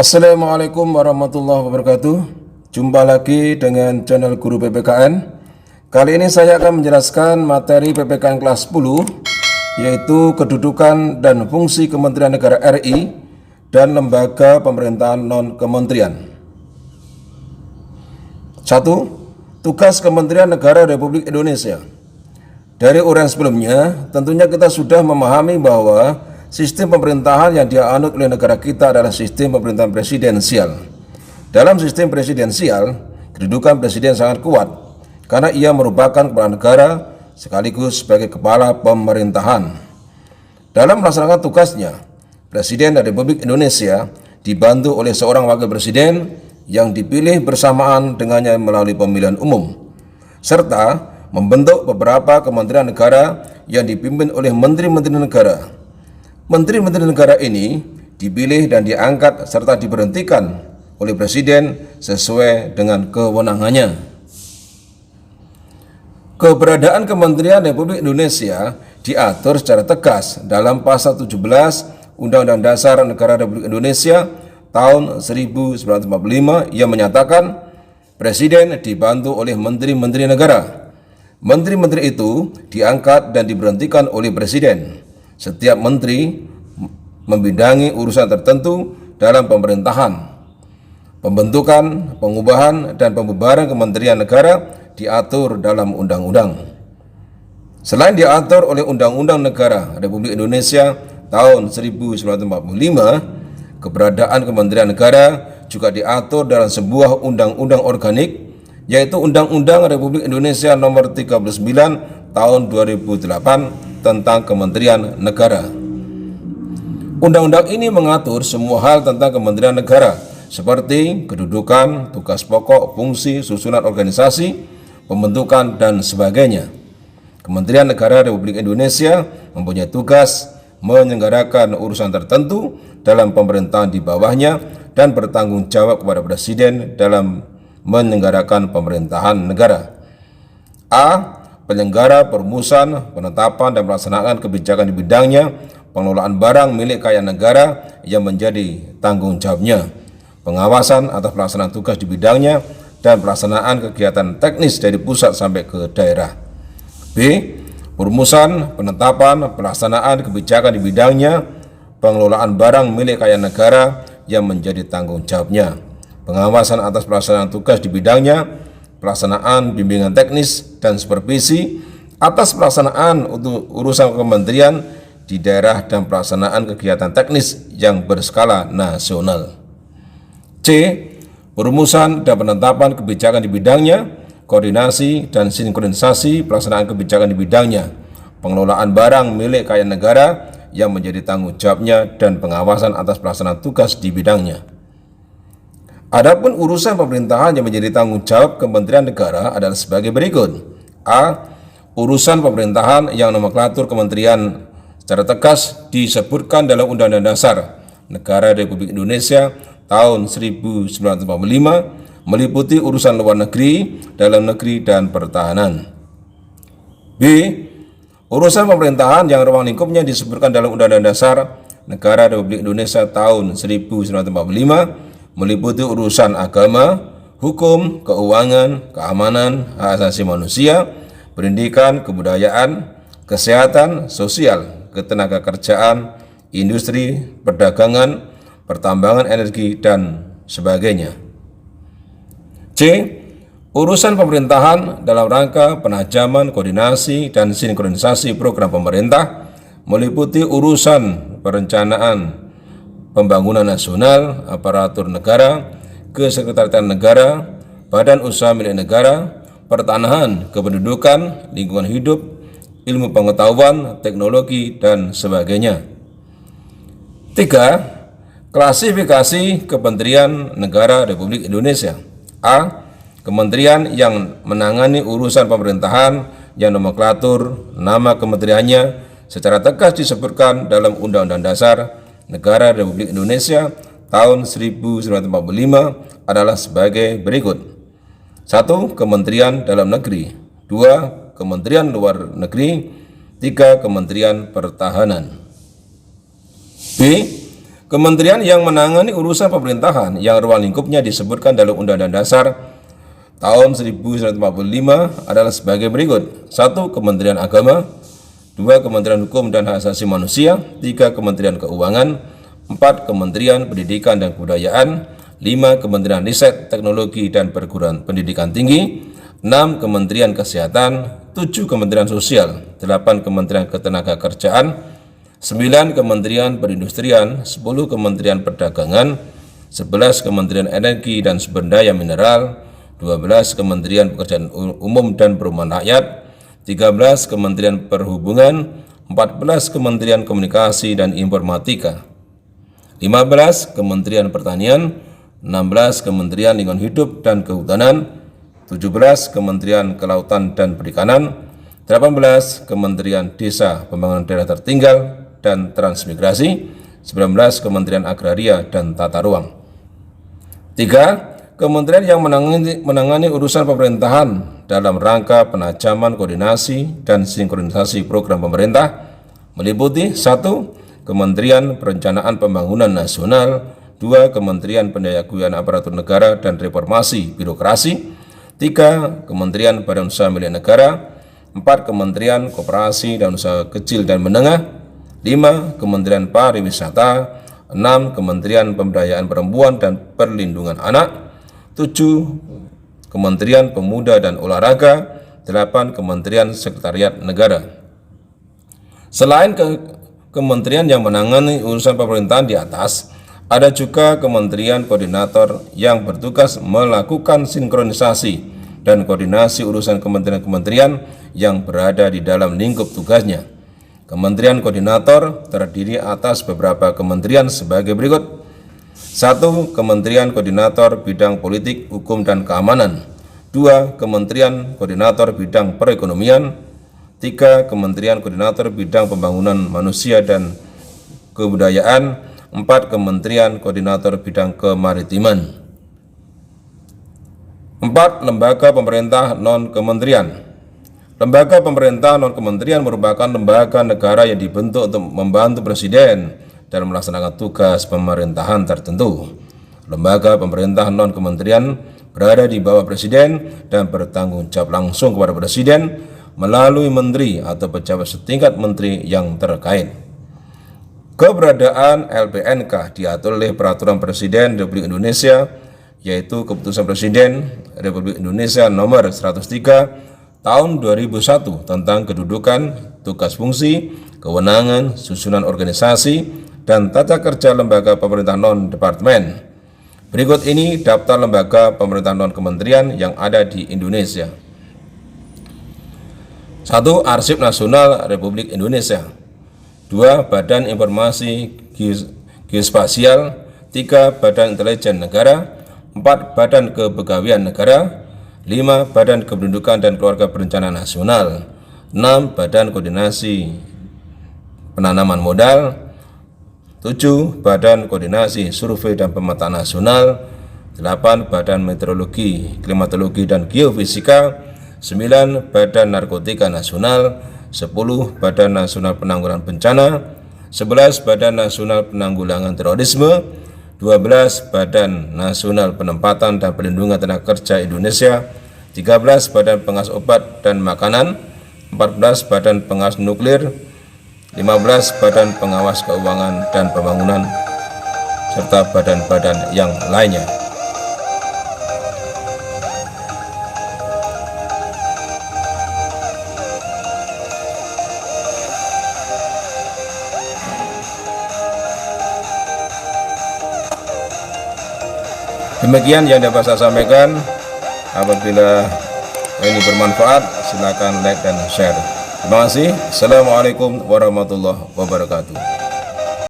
Assalamualaikum warahmatullahi wabarakatuh. Jumpa lagi dengan channel Guru PPKN. Kali ini saya akan menjelaskan materi PPKN kelas 10, yaitu kedudukan dan fungsi Kementerian Negara RI dan lembaga pemerintahan non-kementerian. 1. Tugas Kementerian Negara Republik Indonesia. Dari uraian sebelumnya, tentunya kita sudah memahami bahwa sistem pemerintahan yang dianut oleh negara kita adalah sistem pemerintahan presidensial. Dalam sistem presidensial, kedudukan presiden sangat kuat karena ia merupakan kepala negara sekaligus sebagai kepala pemerintahan. Dalam melaksanakan tugasnya, Presiden Republik Indonesia dibantu oleh seorang wakil presiden yang dipilih bersamaan dengannya melalui pemilihan umum, serta membentuk beberapa kementerian negara yang dipimpin oleh menteri-menteri negara. Menteri-menteri negara ini dipilih dan diangkat serta diberhentikan oleh Presiden sesuai dengan kewenangannya. Keberadaan Kementerian Republik Indonesia diatur secara tegas dalam pasal 17 Undang-Undang Dasar Negara Republik Indonesia tahun 1945 yang menyatakan Presiden dibantu oleh menteri-menteri negara. Menteri-menteri itu diangkat dan diberhentikan oleh Presiden. Setiap menteri membidangi urusan tertentu dalam pemerintahan. Pembentukan, pengubahan, dan pembubaran kementerian negara diatur dalam undang-undang. Selain diatur oleh Undang-Undang Negara Republik Indonesia tahun 1945, keberadaan kementerian negara juga diatur dalam sebuah undang-undang organik, yaitu Undang-Undang Republik Indonesia Nomor 39 tahun 2008 tentang Kementerian Negara. Undang-undang ini mengatur semua hal tentang kementerian negara, seperti kedudukan, tugas pokok, fungsi, susunan organisasi, pembentukan, dan sebagainya. Kementerian Negara Republik Indonesia mempunyai tugas menyelenggarakan urusan tertentu dalam pemerintahan di bawahnya dan bertanggung jawab kepada Presiden dalam menyelenggarakan pemerintahan negara. A. Penyelenggara, perumusan, penetapan, dan pelaksanaan kebijakan di bidangnya, pengelolaan barang milik kekayaan negara yang menjadi tanggung jawabnya, pengawasan atas pelaksanaan tugas di bidangnya, dan pelaksanaan kegiatan teknis dari pusat sampai ke daerah. B. Perumusan, penetapan, pelaksanaan kebijakan di bidangnya, pengelolaan barang milik kekayaan negara yang menjadi tanggung jawabnya, pengawasan atas pelaksanaan tugas di bidangnya, pelaksanaan bimbingan teknis dan supervisi atas pelaksanaan untuk urusan kementerian di daerah dan pelaksanaan kegiatan teknis yang berskala nasional. C. Perumusan dan penetapan kebijakan di bidangnya, koordinasi dan sinkronisasi pelaksanaan kebijakan di bidangnya, pengelolaan barang milik kekayaan negara yang menjadi tanggung jawabnya, dan pengawasan atas pelaksanaan tugas di bidangnya. Adapun urusan pemerintahan yang menjadi tanggung jawab Kementerian Negara adalah sebagai berikut. A. Urusan pemerintahan yang nomenklatur kementerian secara tegas disebutkan dalam Undang-Undang Dasar Negara Republik Indonesia tahun 1945, meliputi urusan luar negeri, dalam negeri, dan pertahanan. B. Urusan pemerintahan yang ruang lingkupnya disebutkan dalam Undang-Undang Dasar Negara Republik Indonesia tahun 1945, meliputi urusan agama, hukum, keuangan, keamanan, hak asasi manusia, pendidikan, kebudayaan, kesehatan, sosial, ketenagakerjaan, industri, perdagangan, pertambangan energi, dan sebagainya. C. Urusan pemerintahan dalam rangka penajaman, koordinasi, dan sinkronisasi program pemerintah, meliputi urusan perencanaan pembangunan nasional, aparatur negara, kesekretariatan negara, badan usaha milik negara, pertanahan, kependudukan, lingkungan hidup, ilmu pengetahuan, teknologi, dan sebagainya. 3. Klasifikasi Kementerian Negara Republik Indonesia. A. Kementerian yang menangani urusan pemerintahan yang nomenklatur nama kementeriannya secara tegas disebutkan dalam Undang-Undang Dasar Negara Republik Indonesia tahun 1945 adalah sebagai berikut. 1. Kementerian Dalam Negeri. 2. Kementerian Luar Negeri. 3. Kementerian Pertahanan. B. Kementerian yang menangani urusan pemerintahan yang ruang lingkupnya disebutkan dalam Undang-Undang Dasar tahun 1945 adalah sebagai berikut. 1. Kementerian Agama, 2. Kementerian Hukum dan Hak Asasi Manusia, 3. Kementerian Keuangan, 4. Kementerian Pendidikan dan Kebudayaan, 5. Kementerian Riset, Teknologi dan Perguruan Pendidikan Tinggi, 6. Kementerian Kesehatan, 7. Kementerian Sosial, 8. Kementerian Ketenagakerjaan, 9. Kementerian Perindustrian, 10. Kementerian Perdagangan, 11. Kementerian Energi dan Sumber Daya Mineral, 12. Kementerian Pekerjaan Umum dan Perumahan Rakyat, 13. Kementerian Perhubungan, 14. Kementerian Komunikasi dan Informatika, 15. Kementerian Pertanian, 16. Kementerian Lingkungan Hidup dan Kehutanan, 17. Kementerian Kelautan dan Perikanan, 18. Kementerian Desa Pembangunan Daerah Tertinggal dan Transmigrasi, 19. Kementerian Agraria dan Tata Ruang. 3. Kementerian yang menangani urusan pemerintahan dalam rangka penajaman koordinasi dan sinkronisasi program pemerintah meliputi 1. Kementerian Perencanaan Pembangunan Nasional, 2. Kementerian Pendayaan Aparatur Negara dan Reformasi Birokrasi, 3. Kementerian Badan Usaha Milik Negara, 4. Kementerian Koperasi dan Usaha Kecil dan Menengah, 5. Kementerian Pariwisata, 6. Kementerian Pemberdayaan Perempuan dan Perlindungan Anak, 7. Kementerian Pemuda dan Olahraga, 8. Kementerian Sekretariat Negara. Selain kementerian yang menangani urusan pemerintahan di atas, ada juga kementerian koordinator yang bertugas melakukan sinkronisasi dan koordinasi urusan kementerian-kementerian yang berada di dalam lingkup tugasnya. Kementerian koordinator terdiri atas beberapa kementerian sebagai berikut. 1. Kementerian Koordinator Bidang Politik, Hukum, dan Keamanan, 2. Kementerian Koordinator Bidang Perekonomian, 3. Kementerian Koordinator Bidang Pembangunan Manusia dan Kebudayaan, 4. Kementerian Koordinator Bidang Kemaritiman. 4. Lembaga Pemerintah Non-Kementerian. Lembaga pemerintah non-kementerian merupakan lembaga negara yang dibentuk untuk membantu presiden dalam melaksanakan tugas pemerintahan tertentu. Lembaga pemerintah non-kementerian berada di bawah presiden dan bertanggung jawab langsung kepada presiden melalui menteri atau pejabat setingkat menteri yang terkait. Keberadaan LPNK diatur oleh Peraturan Presiden Republik Indonesia, yaitu Keputusan Presiden Republik Indonesia Nomor 103 Tahun 2001 tentang kedudukan, tugas fungsi, kewenangan, susunan organisasi, dan tata kerja lembaga pemerintah non-departemen. Berikut ini daftar lembaga pemerintah non-kementerian yang ada di Indonesia. 1. Arsip Nasional Republik Indonesia, 2. Badan Informasi Geospasial, 3. Badan Intelijen Negara, 4. Badan Kepegawaian Negara, 5. Badan Kependudukan dan Keluarga Berencana Nasional, 6. Badan Koordinasi Penanaman Modal, 7. Badan Koordinasi Survei dan Pemetaan Nasional, 8. Badan Meteorologi, Klimatologi dan Geofisika, 9. Badan Narkotika Nasional, 10. Badan Nasional Penanggulangan Bencana, 11. Badan Nasional Penanggulangan Terorisme, 12. Badan Nasional Penempatan dan Perlindungan Tenaga Kerja Indonesia, 13. Badan Pengawas Obat dan Makanan, 14. Badan Pengawas Nuklir, 15. Badan Pengawas Keuangan dan Pembangunan, serta badan-badan yang lainnya. Demikian yang dapat saya sampaikan. Apabila ini bermanfaat, silakan like dan share. Terima kasih. Assalamualaikum warahmatullahi wabarakatuh.